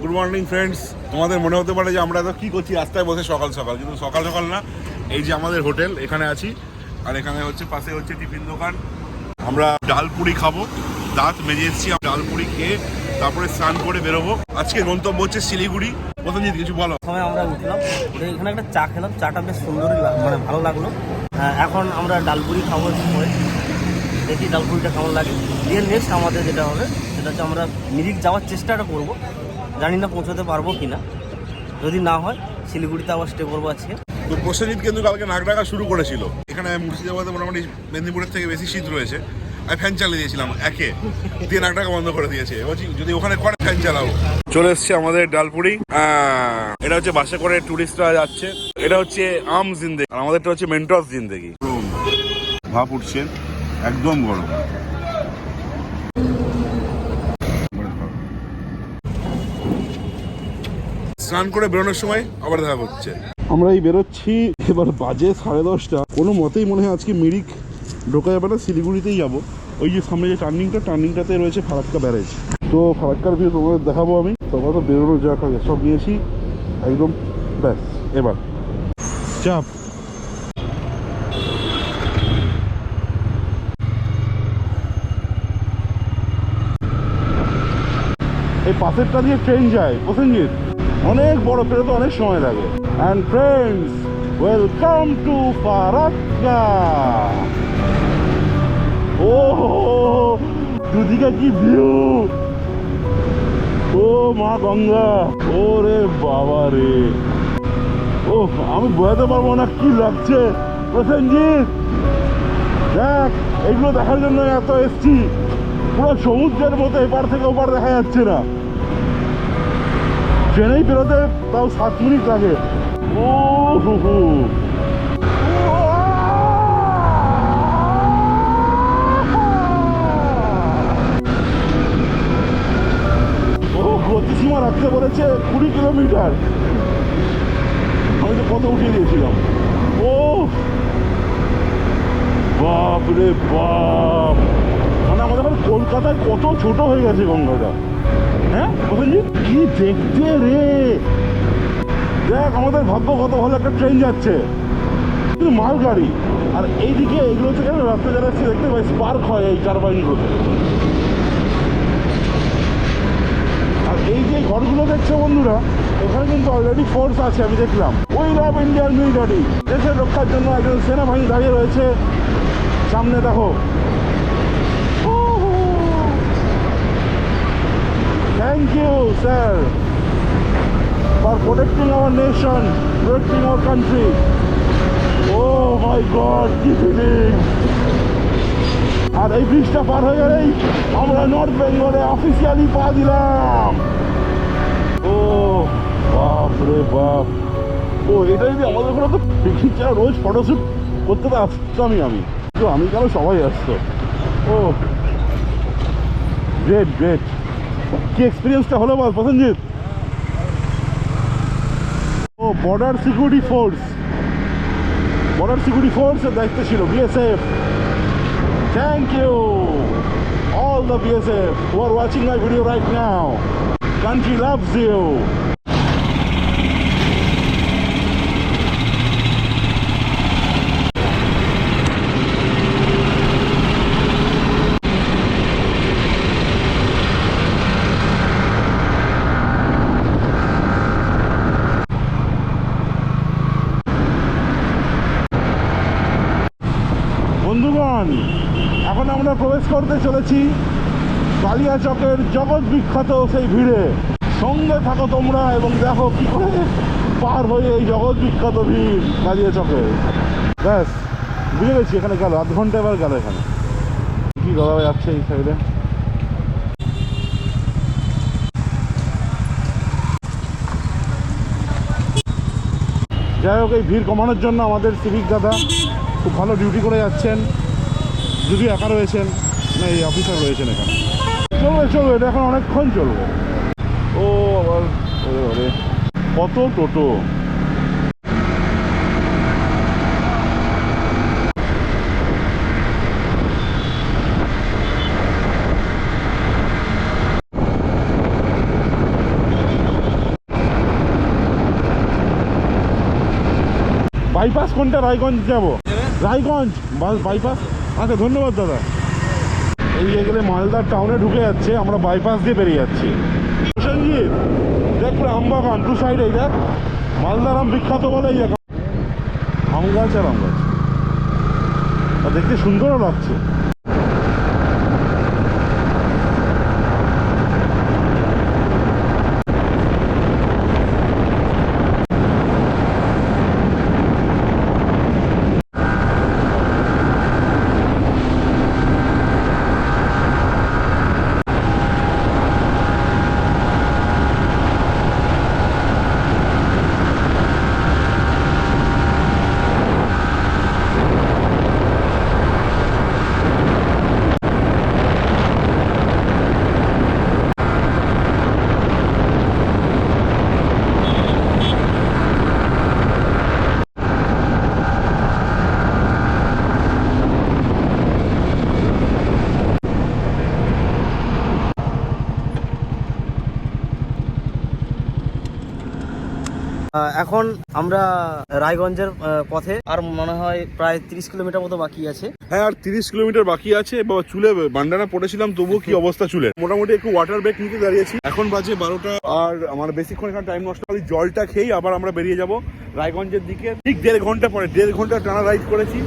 Good morning friends. তোমাদের মনে হতে পারে যে আমরা তো কী করছি রাস্তায় বসে সকাল সকাল, কিন্তু সকাল সকাল না। এই যে আমাদের হোটেল, এখানে আছি, আর এখানে হচ্ছে পাশে হচ্ছে টিফিন দোকান। আমরা ডালপুরি খাবো, দাঁত মেজে এসেছি, ডালপুরি খেয়ে তারপরে স্নান করে বেরোবো। আজকে গন্তব্য হচ্ছে শিলিগুড়ি। প্রথমজিৎ কিছু বলো। সময় আমরা উঠলাম, এখানে একটা চা খেলাম, চাটা বেশ সুন্দরই মানে ভালো লাগলো। এখন আমরা ডালপুরি খাবো পরে, দেখি ডালপুরিটা কেমন লাগে। দিয়ে নেক্সট আমাদের যেটা হবে সেটা হচ্ছে আমরা মিরিক যাওয়ার চেষ্টাটা করবো, জানি না পৌঁছাতে পারবো কি না। যদি না হয় শিলিগুড়িতে আবার স্টে করবো আজকে। তো প্রসেনজিৎ কিন্তু কালকে নাক ডাকা শুরু করেছিল। এখানে মুর্শিদাবাদে মোটামুটি মেদিনীপুরের থেকে বেশি শীত রয়েছে। আমি ফ্যান চালিয়ে দিয়েছিলাম একে, দিয়ে নাক ডাকা বন্ধ করে দিয়েছে। বলছি যদি ওখানে করে ফ্যান চালাবো। চলে এসছে আমাদের ডালপুরি। এটা হচ্ছে বাসে করে টুরিস্টরা যাচ্ছে। এটা হচ্ছে আম জিন্দেগি, আর আমাদেরটা হচ্ছে মেন্টস জিন্দেগি। ভাপ উঠছে, একদম গরম। স্নান করে বেরোনোর সময় আবার দেখা করছে। আমরা এই বেরোচ্ছি, এবার বাজে 10:30। কোনো মতেই মনে হয় আজকে মিরিক ঢোকা যাবে না, শিলিগুড়িতেই যাবো। ওই যে সামনে যে টার্নিংটাতে রয়েছে ফারাক্কা ব্যারেজ। তো ফারাক্কার ভিউ তোমাদের দেখাবো আমি। তোমার তো বেরোনো যাক, আগে সব নিয়েছি একদম, ব্যাস এবার চাপ। এই পাশেরটা দিয়ে ট্রেন যায় প্রসেনজিৎ, অনেক বড়, পেরোতে অনেক সময় লাগে। And friends, welcome to Farakka. ও দুদিকে কি ভিউ, ও মা গঙ্গা, ও রে বাবা রে। ও আমি বোঝাতে পারবো না কি লাগছে প্রসেনজিৎ। দেখ, এগুলো দেখার জন্য এত এসছি। পুরো সমুদ্রের মতো এপার থেকে ওপার দেখা যাচ্ছে না। ট্রেনেই বেরোতে তাও 7 মিনিট লাগে। ও হু হু, ও গতিসীমা রাখতে বলেছে 20 কিলোমিটার। আমি তো কত উঠিয়ে দিয়েছিলাম। ও বাপ রে বাপ, মানে আমাদের কলকাতায় কত ছোট হয়ে গেছে গঙ্গাটা। হ্যাঁ বুঝলি কি দেখতে রে। দেখ আমাদের ভাগ্য কত ভালো, একটা ট্রেন যাচ্ছে, কিন্তু মালগাড়ি। আর এইদিকে এগুলো থেকে রাস্তা যারা দেখতে পাই স্পার্ক হয় এই টারবাইনগুলোতে। আর এই যে ঘরগুলো দেখছো বন্ধুরা, এখানে কিন্তু অলরেডি ফোর্স আছে, আমি দেখলাম। We love Indian military. দেশের রক্ষার জন্য একজন সেনাবাহিনী দাঁড়িয়ে রয়েছে সামনে, দেখো। Thank you, sir, for protecting our nation, protecting our country. Oh my God, কি ফিলিং। আর এই ব্রিজটা পার হয়ে গেলেই আমরা নর্থ বেঙ্গলে অফিসিয়ালি পা দিলাম। ও বাপ রে বাপ। ও এটা যদি আমাদের কোনো তো পিকনিক ছাড়া রোজ ফটোশ্যুট করতে তো আসতামই আমি, তো আমি কেন সবাই আসতো। Oh great great. কি এক্সপিরিয়েন্সটা হলো বল প্রসেনজিৎ। ও বর্ডার সিকিউরিটি ফোর্সের দায়িত্ব ছিল BSF. Thank you all the BSF who are watching my video right now. Country loves you. বন্ধুগণ, এখন আমরা প্রবেশ করতে চলেছি কালিয়াচকের জগৎ বিখ্যাত সেই ভিড়ে। সঙ্গে থাকো তোমরা এবং দেখো কি করে পার হয়ে এই জগৎ বিখ্যাত ভিড় কালিয়াচকে। ব্যাস বুঝে গেছি, এখানে গেল 8 ঘন্টা, এবার গেল। এখানে কি দাদা যাচ্ছে এই সাইডে। যাই হোক, এই ভিড় কমানোর জন্য আমাদের সিভিক দাদা খুব ভালো ডিউটি করে যাচ্ছেন, যদি একা রয়েছেন না এই অফিসার রয়েছেন এখানে। চলবে এটা এখন অনেকক্ষণ চলবে। ও আবার কত টোটো। বাইপাস কোনটা? রায়গঞ্জ যাব, রায়গঞ্জ বাইপাস। আচ্ছা ধন্যবাদ দাদা। এই এগুলো মালদার টাউনে ঢুকে যাচ্ছে, আমরা বাইপাস দিয়ে বেরিয়ে যাচ্ছি। সঞ্জিত দেখ পুরো আম বাগান দু সাইডে, দেখ মালদার আম বিখ্যাত বলে এই দেখ আম গাছ আর আম গাছ, আর দেখতে সুন্দরও লাগছে। এখন আমরা রায়গঞ্জের পথে, আর মনে হয় প্রায় 30 কিলোমিটার মতো বাকি আছে। হ্যাঁ আর 30 কিলোমিটার বাকি আছে। চুলে বান্ডানা পড়েছিলাম, তবুও কি অবস্থা চুলে। মোটামুটি একটু ওয়াটার ব্রেক নিতে দাঁড়িয়েছি। এখন বাজে 12টা, আর আমার বেশিক্ষণ এখানে টাইম নষ্ট করি। জলটা খেয়েই আবার আমরা বেরিয়ে যাব রায়গঞ্জের দিকে। ঠিক 1.5 ঘন্টা পরে, 1.5 ঘন্টা টানা রাইড করেছি,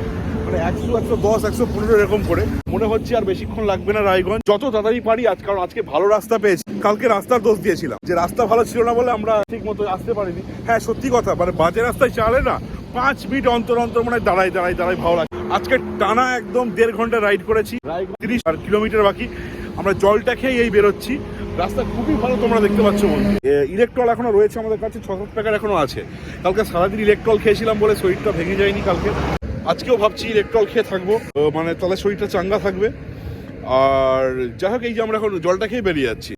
মানে 100, 110, 115 এরকম করে। মনে হচ্ছে আর বেশিক্ষণ লাগবে না রায়গঞ্জ, যত তাড়াতাড়ি পারি আজ, কারণ আজকে ভালো রাস্তা পেয়েছি। কালকে রাস্তার দোষ দিয়েছিলাম যে রাস্তা ভালো ছিল না বলে আমরা ঠিক মতো আসতে পারিনি। হ্যাঁ সত্যি কথা, মানে বাজে রাস্তায় চালে না 5 মিনিট অন্তর অন্তর মানে দাঁড়াই ভালো লাগে। আজকে টানা একদম 1.5 ঘন্টা রাইড করেছি। 30 কিলোমিটার বাকি, আমরা জলটা খেয়ে এই বেরোচ্ছি। রাস্তা খুবই ভালো, তোমরা দেখতে পাচ্ছ। ইলেকট্রল এখনো রয়েছে আমাদের কাছে, 6-7 টাকার এখনো আছে। কালকে সারাদিন ইলেকট্রল খেয়েছিলাম বলে শরীরটা ভেঙে যায়নি কালকে। আজকেও ভাবছি ইলেকট্রল খেয়ে থাকবো, মানে তাহলে শরীরটা চাঙ্গা থাকবে। আর যাই হোক, এই যে আমরা এখন জলটা খেয়ে বেরিয়ে যাচ্ছি।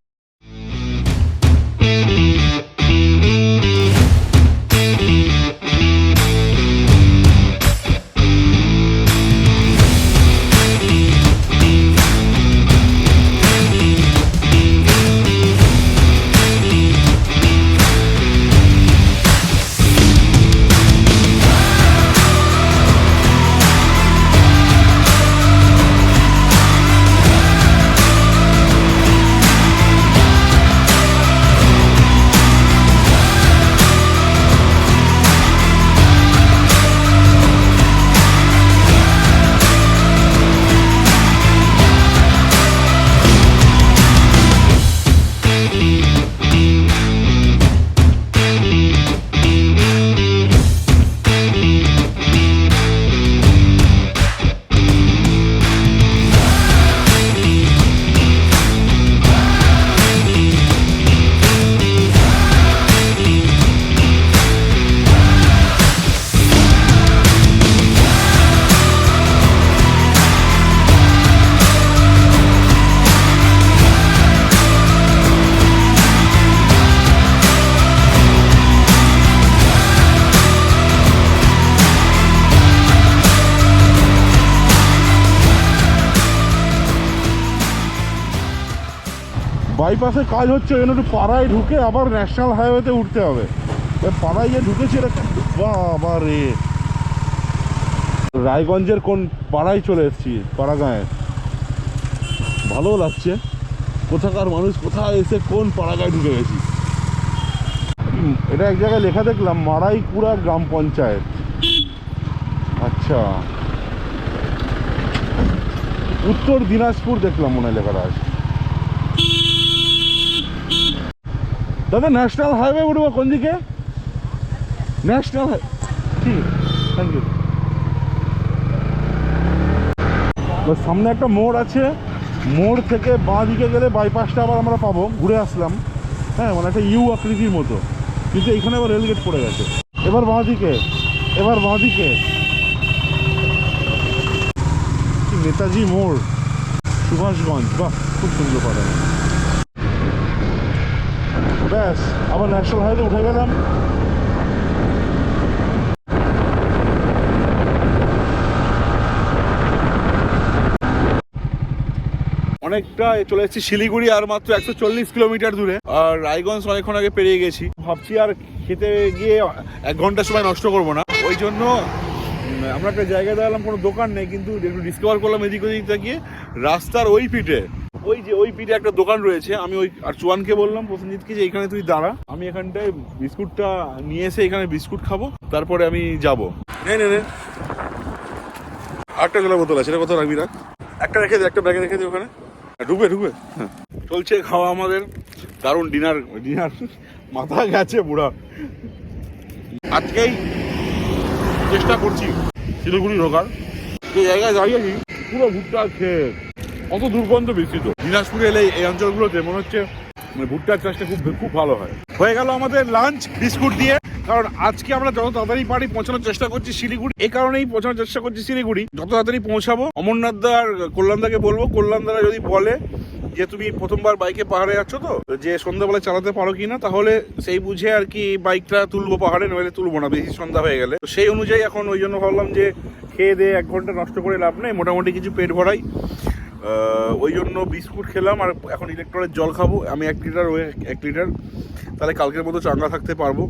বাইপাসে কাজ হচ্ছে, ওই জন্য একটু পাড়ায় ঢুকে আবার ন্যাশনাল হাইওয়েতে উঠতে হবে। পাড়ায় যে ঢুকেছি, এটা বাবা রে, রায়গঞ্জের কোন পাড়ায় চলে এসেছি, পাড়াগাঁয়ে। ভালো লাগছে, কোথাকার মানুষ কোথায় এসে কোন পাড়াগাঁয়ে ঢুকে গেছি। এটা এক জায়গায় লেখা দেখলাম, মারাইকুড়া গ্রাম পঞ্চায়েত। আচ্ছা, উত্তর দিনাজপুর দেখলাম মনে হয় লেখাটা আছে। দাদা ন্যাশনাল হাইওয়ে উঠবো কোন দিকে? ন্যাশনাল ঠিক, থ্যাংক ইউ। সামনে একটা মোড় আছে, মোড় থেকে বাঁ দিকে গেলে বাইপাসটা আবার আমরা পাবো। ঘুরে আসলাম, হ্যাঁ, মানে একটা ইউ আকৃতির মতো, কিন্তু এখানে আবার রেলগেট পড়ে গেছে। এবার বাঁ দিকে, এবার বাঁ দিকে নেতাজি মোড়, সুভাষগঞ্জ। বাহ, খুব সুন্দর পাড়া। ব্যাস, আবার ন্যাশনাল হাইওয়ে উঠে গেলাম। অনেকটা চলে এসেছি শিলিগুড়ি, আর মাত্র 140 কিলোমিটার দূরে। আর রায়গঞ্জ অনেকক্ষণ আগে পেরিয়ে গেছি। ভাবছি আর খেতে গিয়ে 1 ঘন্টা সময় নষ্ট করবো না, ওই ওই জন্য আমরা একটা জায়গায় দাঁড়ালাম, কোনো দোকান নেই, কিন্তু একটু ডিসকভার করলাম এদিক ওদিক তাকিয়ে রাস্তার ওই পিঠে, ওই পিঠে একটা দোকান রয়েছে। আমি ওই আর চুয়ানকে বললাম, প্রসেনজিৎকে, যে এখানে তুই দাঁড়া, আমি এখানটায় বিস্কুটটা নিয়ে এসে এখানে বিস্কুট খাবো, তারপরে আমি যাবো। নে আটটা জলের বোতল আছে, এটা কোথাও রাখবি, রাখ, একটা রেখে দে, একটা ব্যাগে রেখে দে ওখানে, ঢুকবে। হ্যাঁ, চলছে খাওয়া আমাদের, দারুণ ডিনার। মাথা গেছে বুড়া। আজকেই চেষ্টা করছি শিলিগুড়ি ঢোকার। যে জায়গায় দাঁড়িয়েছি পুরো ভুট্টার ক্ষেত, অত দুর্গন্ধ বিস্তৃত। দিনাজপুরে এলে এই অঞ্চলগুলোতে মনে হচ্ছে ভুট্টার চাষটা খুব ভালো হয়। হয়ে গেল আমাদের লাঞ্চ বিস্কুট দিয়ে, কারণ আজকে আমরা যত তাড়াতাড়ি পারি পৌঁছানোর চেষ্টা করছি শিলিগুড়ি। এই কারণেই পৌঁছানোর চেষ্টা করছি শিলিগুড়ি, যত তাড়াতাড়ি পৌঁছাবো। অমরনাথদা আর কল্যাণদাকে বলবো, কল্যাণদারা যদি বলে যে তুমি প্রথমবার বাইকে পাহাড়ে যাচ্ছ তো, যে সন্ধ্যাবেলায় চালাতে পারো কিনা, তাহলে সেই বুঝে আর কি বাইকটা তুলবো পাহাড়ে, নইলে তুলবো না বেশি সন্ধ্যা হয়ে গেলে। তো সেই অনুযায়ী এখন ওই জন্য ভাবলাম যে খেয়ে দিয়ে 1 ঘন্টা নষ্ট করে লাভ নেই, মোটামুটি কিছু পেট ভরাই। ওই জন্য বিস্কুট খেলাম, আর এখন ইলেকট্রনের জল খাবো আমি 1 লিটার, 1 লিটার, তাহলে কালকের মতো চাঙ্গা থাকতে পারবো।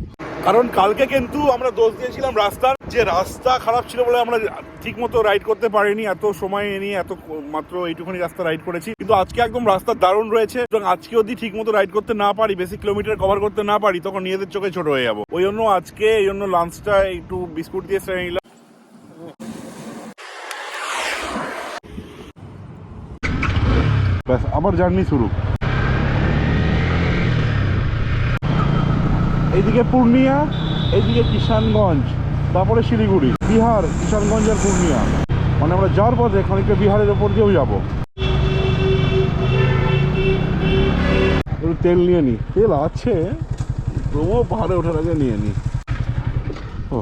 কারণ কালকে কিন্তু আমরা দোষ দিয়েছিলাম রাস্তার, যে রাস্তা খারাপ ছিল বলে আমরা ঠিক মতো রাইড করতে পারিনি, এত সময় নিয়ে এত মাত্র এইটুখানি রাস্তা রাইড করেছি। কিন্তু আজকে একদম রাস্তা দারুণ রয়েছে, এবং আজকে যদি ঠিক মতো রাইড করতে না পারি, বেশি কিলোমিটার কভার করতে না পারি, তখন নিজেদের চোখে ছোট হয়ে যাবো। ওই জন্য আজকে এই জন্য লাঞ্চটা একটু বিস্কুট দিয়ে সেরে নিলাম। ব্যাস, আবার জার্নি শুরু। এইদিকে পূর্ণিয়া, এইদিকে কিষানগঞ্জ, তারপরে শিলিগুড়ি, বিহার, কিষানগঞ্জ আর পূর্ণিয়া। মানে আমরা যাওয়ার পথে খানিকটা বিহারের ওপর দিয়েও যাবো। একটু তেল নিয়ে নিই, তেল আছে, তবুও পাহাড়ে ওঠার আগে নিয়ে নিই। ও,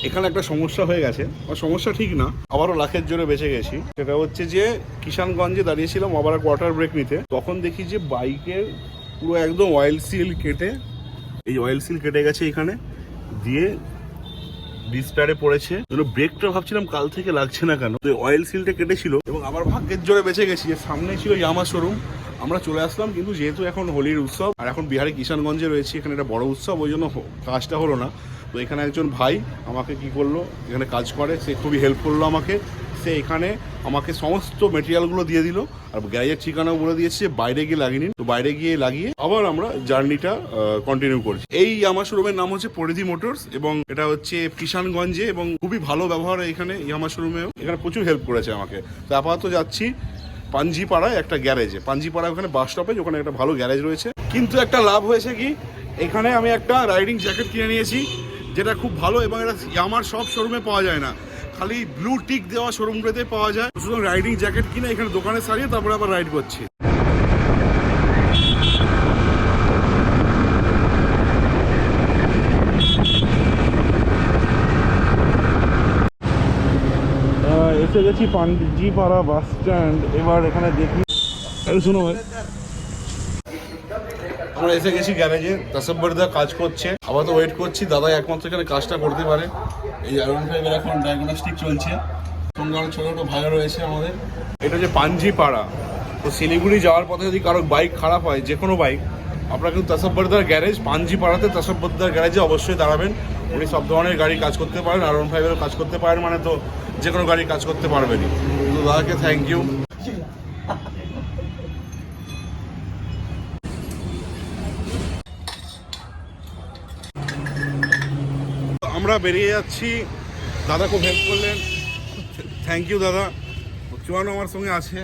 এখানে একটা সমস্যা হয়ে গেছে, আর সমস্যা ঠিক না, আবারও লাখের জোরে বেঁচে গেছি। সেটা হচ্ছে যে কিষানগঞ্জে দাঁড়িয়েছিলাম আবার কোয়ার্টার ব্রেক নিতে, তখন দেখি যে বাইকের পুরো একদম অয়েল সিল কেটে, এই অয়েল সিল কেটে গেছে এখানে দিয়ে ডিসটারে পড়েছে। ব্রেকটা ভাবছিলাম কাল থেকে লাগছে না কেন, তো অয়েল সিলটা কেটেছিল। এবং আমার ভাগ্যের জোরে বেঁচে গেছি যে সামনে ছিল ইয়ামা শোরুম, আমরা চলে আসলাম। কিন্তু যেহেতু এখন হোলির উৎসব, আর এখন বিহারে কিষানগঞ্জে রয়েছে, এখানে একটা বড় উৎসব, ওই জন্য কাজটা হলো না। তো এখানে একজন ভাই আমাকে কি করলো, এখানে কাজ করে, সে খুবই হেল্প করলো আমাকে। সে এখানে আমাকে সমস্ত মেটেরিয়ালগুলো দিয়ে দিল, আর গ্যারেজের ঠিকানাও বলে দিয়েছে যে বাইরে গিয়ে লাগিয়ে নিন। তো বাইরে গিয়ে লাগিয়ে আবার আমরা জার্নিটা কন্টিনিউ করছি। এই আমার শোরুমের নাম হচ্ছে পরিধি মোটরস, এবং এটা হচ্ছে কিষানগঞ্জে, এবং খুবই ভালো ব্যবহার এখানে ইয়ামা শোরুমেও, এখানে প্রচুর হেল্প করেছে আমাকে। তো আপাতত যাচ্ছি পাঞ্জিপাড়ায় একটা গ্যারেজে, পাঞ্জিপাড়া ওখানে বাস স্টপে, ওখানে একটা ভালো গ্যারেজ রয়েছে। কিন্তু একটা লাভ হয়েছে কি, এখানে আমি একটা রাইডিং জ্যাকেট কিনে নিয়েছি, যেটা খুব ভালো, এবং এটা ইয়ামার সব শোরুমে পাওয়া যায় না, খালি ব্লু টিক দেওয়া শোরুমগুলোতে পাওয়া যায়। শুধু রাইডিং জ্যাকেট কিনে এখানে দোকানে সারিয়ে তারপরে আবার রাইড করছি। এসে গেছি পাঞ্জিপাড়া বাস স্ট্যান্ড। এবার এখানে দেখি, শোনো ভাই, আমরা এসে গেছি গ্যারেজে, তাসব্বরদা কাজ করছে, আবার তো ওয়েট করছি, দাদা একমাত্র এখানে কাজটা করতে পারে। এই R15 এখন ডায়াগনস্টিক চলছে, সঙ্গে অনেক ছোটো ছোটো ভাই রয়েছে আমাদের। এটা হচ্ছে পাঞ্জিপাড়া। তো শিলিগুড়ি যাওয়ার পথে যদি কারো বাইক খারাপ হয়, যে কোনো বাইক, আপনারা কিন্তু তাসব্বরদার গ্যারেজ পাঞ্জিপাড়াতে, তাসব্বরদার গ্যারেজে অবশ্যই দাঁড়াবেন। উনি সব ধরনের গাড়ি কাজ করতে পারেন, R15 কাজ করতে পারেন, মানে তো যে কোনো গাড়ি কাজ করতে পারবেনই। তো দাদাকে থ্যাংক ইউ। আমরা বেরিয়ে যাচ্ছি, দাদা খুব হেল্প করলেন, থ্যাংক ইউ দাদা। চুয়ানো আমার সঙ্গে আছে,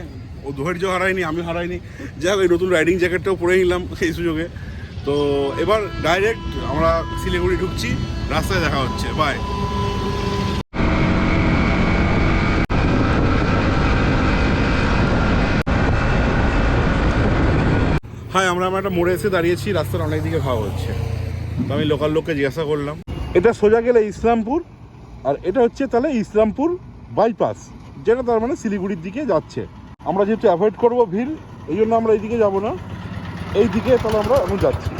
ও ধৈর্য হারায়নি, আমি হারাইনি। যাই হোক, এই নতুন রাইডিং জ্যাকেটটাও পরে নিলাম এই সুযোগে। তো এবার ডাইরেক্ট আমরা শিলিগুড়ি ঢুকছি, রাস্তায় দেখা হচ্ছে, বাই। হ্যাঁ, আমরা একটা মোড়ে এসে দাঁড়িয়েছি, রাস্তার অনেক দিকে ভাব হচ্ছে। তো আমি লোকাল লোককে জিজ্ঞাসা করলাম, এটা সোজা গেলে ইসলামপুর, আর এটা হচ্ছে তাহলে ইসলামপুর বাইপাস, যেটা তার মানে শিলিগুড়ির দিকে যাচ্ছে। আমরা যেহেতু অ্যাভয়েড করবো ভিড়, এই জন্য আমরা এইদিকে যাবো না, এই দিকে তাহলে আমরা এখন যাচ্ছি।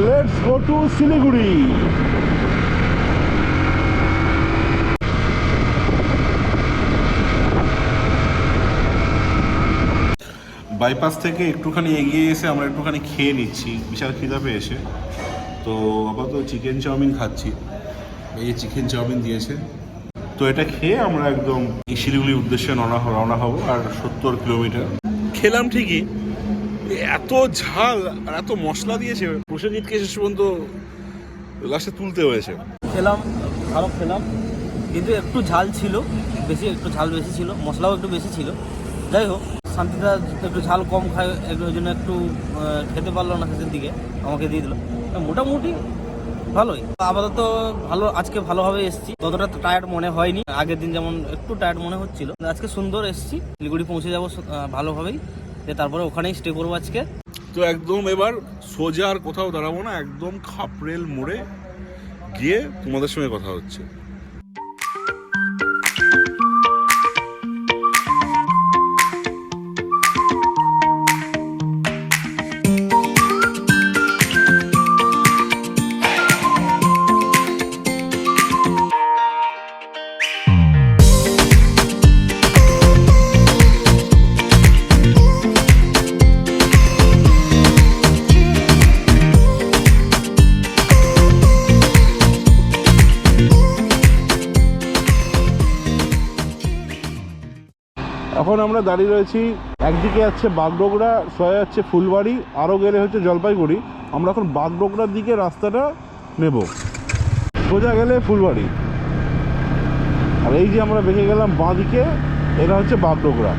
Let's go to Siliguri. Bypass থেকে একটুখানি এগিয়ে এসে আমরা একটুখানি খেয়ে নিচ্ছি, বিশাল খিদা পেয়েছে। তো আপাতত চিকেন চাউমিন খাচ্ছি, এই যে চিকেন চাউমিন দিয়েছে। তো এটা খেয়ে আমরা একদম শিলিগুড়ির উদ্দেশ্যে রওনা হব। আর 70 কিলোমিটার খেলাম ঠিকই, এত ঝাল আর এত মশলা দিয়েছে, প্রসেনজিৎকে শেষ পর্যন্ত লাস্টে তুলতে হয়েছে। খেলাম, ভালো খেলাম, কিন্তু একটু ঝাল ছিল বেশি, একটু ঝাল বেশি ছিল, মশলাও একটু বেশি ছিল। যাই হোক, শান্তিদা একটু ঝাল কম খায়, ওই জন্য একটু খেতে পারলো না শেষের দিকে, আমাকে দিয়ে দিল। মোটামুটি ভালোই, আপাতত ভালো। আজকে ভালোভাবে এসেছি, ততটা টায়ার্ড মনে হয়নি। আগের দিন যেমন একটু টায়ার্ড মনে হচ্ছিল, আজকে সুন্দর এসেছি। শিলিগুড়ি পৌঁছে যাবো ভালোভাবেই, তারপরে ওখানেই স্টে করবো আজকে। তো একদম এবার সোজা আর কোথাও দাঁড়াবো না, একদম খাপরেল মোড়ে গিয়ে তোমাদের সঙ্গে কথা হচ্ছে। এখন আমরা দাঁড়িয়ে রয়েছি, একদিকে যাচ্ছে বাগডোগরা, সোজা যাচ্ছে ফুলবাড়ি, আরও গেলে হচ্ছে জলপাইগুড়ি। আমরা এখন বাগডোগরার দিকে রাস্তাটা নেব, সোজা গেলে ফুলবাড়ি। আর এই যে আমরা বেঁকে গেলাম বাঁ দিকে, এটা হচ্ছে বাগডোগরা।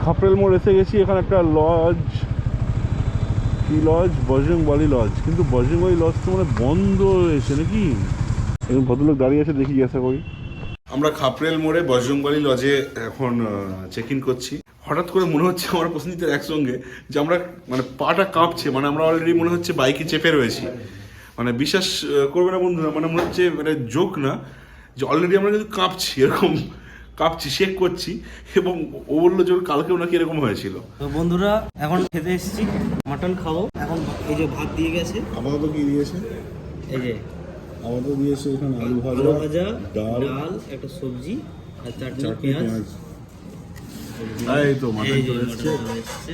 খাপরেল মোড় এসে গেছি। এখানে একটা লজ, কি লজ, বজরংবলী লজ, কিন্তু বজরংবলী লজ তো মানে বন্ধ হয়েছে নাকি। এখন ভদ্রলোক দাঁড়িয়ে আছে, দেখি জিজ্ঞাসা করি। আমরা খাপরেল মোড়ে বজরংবলী লজে এখন চেক ইন করছি। হঠাৎ করে মনে হচ্ছে আমার প্রসেনজিতের একসঙ্গে যে আমরা মানে পাটা কাঁপছে, মানে আমরা অলরেডি মনে হচ্ছে বাইকে চেপে রয়েছি। মানে বিশ্বাস করবে না বন্ধুরা, মানে মনে হচ্ছে মানে জোক না, যে অলরেডি আমরা কিন্তু কাঁপছি, এরকম কাঁপছি, শেক করছি। এবং ও বললো যে ওর কালকেও নাকি এরকম হয়েছিল। তো বন্ধুরা, এখন খেতে এসেছি, মাটন খাবো। এখন এই যে ভাত দিয়ে গেছে, আপাতত কি দিয়েছে? এই যে আপাতত দিয়েছে এখানে আলু ভাজা, ডাল, একটা সবজি আর চাটনি, পেঁয়াজ। এই তো মাটন এই যে চলে মাটন এসছে, চলে এসছে।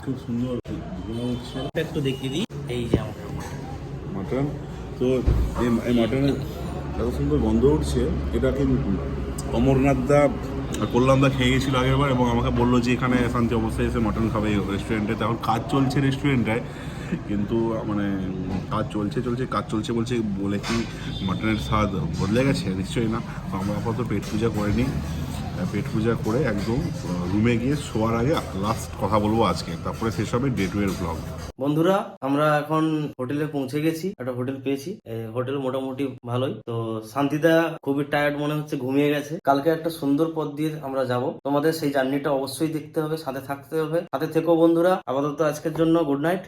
খুব সুন্দর হচ্ছে একটু দেখিয়ে দিই, এই যে আমার মাটন। তো এই মাটনের এত সুন্দর গন্ধ উঠছে, এটা কিন্তু অমরনাথ দা আর কল্যাণ দা খেয়ে গেছিলো আগের বার, এবং আমাকে বললো যে এখানে শান্তি অবস্থায় এসে মাটন খাবে রেস্টুরেন্টে। এখন কাজ চলছে রেস্টুরেন্টটায়, কিন্তু মানে কাজ চলছে বলছে বলে কি মাটনের স্বাদ বদলে গেছে? নিশ্চয়ই না। তো আমরা আপাতত পেট পূজা করে নিই, পেট পূজা করে একদম রুমে গিয়ে শোয়ার আগে লাস্ট কথা বলবো আজকে, তারপরে শেষ হবে ডে 2 এর ব্লগ। বন্ধুরা, আমরা এখন হোটেলে পৌঁছে গেছি, একটা হোটেল পেয়েছি। হোটেল মোটামুটি ভালোই। তো শান্তিদা খুবই টায়ার্ড মনে হচ্ছে, ঘুমিয়ে গেছে। কালকে একটা সুন্দর পথ দিয়ে আমরা যাব, তোমাদের সেই জার্নিটা অবশ্যই দেখতে হবে, সাথে থাকতে হবে, সাথে থেকো বন্ধুরা। আপাতত আজকের জন্য গুড নাইট।